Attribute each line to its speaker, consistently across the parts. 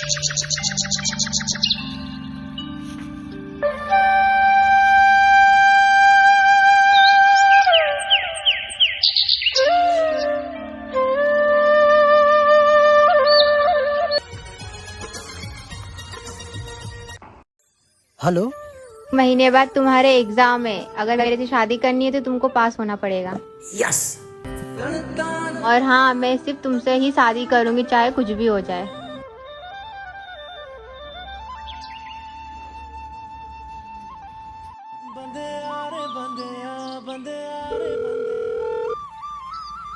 Speaker 1: Hello,
Speaker 2: महीने बाद तुम्हारे एग्जाम है। अगर मेरे से शादी करनी है तो तुमको पास होना पड़ेगा।
Speaker 1: यस।
Speaker 2: और हाँ, मैं सिर्फ तुमसे ही शादी करूंगी, चाहे कुछ भी हो जाए।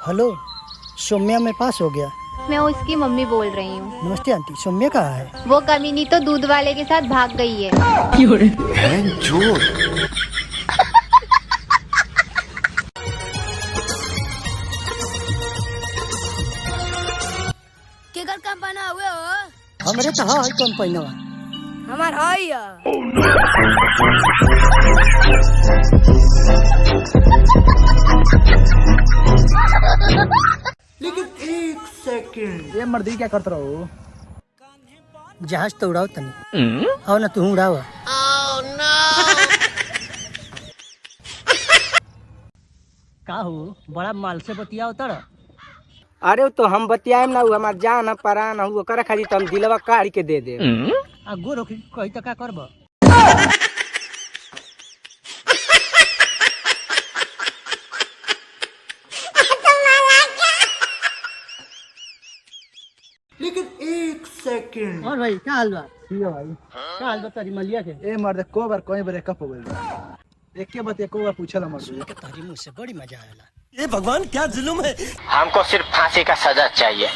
Speaker 1: हेलो, सौम्या में पास हो गया।
Speaker 2: मैं उसकी मम्मी बोल रही हूँ।
Speaker 1: नमस्ते आंटी, सौम्या कहाँ है?
Speaker 2: वो कमीनी तो दूध वाले के साथ भाग गई है।
Speaker 3: केकर काम बना हुए हो?
Speaker 1: हमरे तो हाँ कंपनीवा।
Speaker 3: हमार हाई या।
Speaker 1: लेकिन एक सेकंड, ये मर्दी क्या करते रहो? जहाज तो उड़ाओ तनी। आओ ना, तू उड़ाओ। का हो, बड़ा माल से बतिया उतर।
Speaker 4: अरे तो हम बतियाएम ना, हमार जान परान हूँ, ओकरा खाली तुम दिलवा काढ़ के दे दे।
Speaker 1: आ गोरो कही तो का करब? लेकिन एक सेकंड। और भाई क्या हाल बा? ठीक है भाई। क्या हाल बा तारी मलिया के?
Speaker 5: ए मर्द को बार कोई ब्रेकअप हो गइल। एक के बात एको बार पूछला मर्द
Speaker 1: के तारी मुंह से बड़ी मजा आएला।
Speaker 6: ये भगवान क्या जुल्म है।
Speaker 4: हमको सिर्फ फांसी का सजा चाहिए।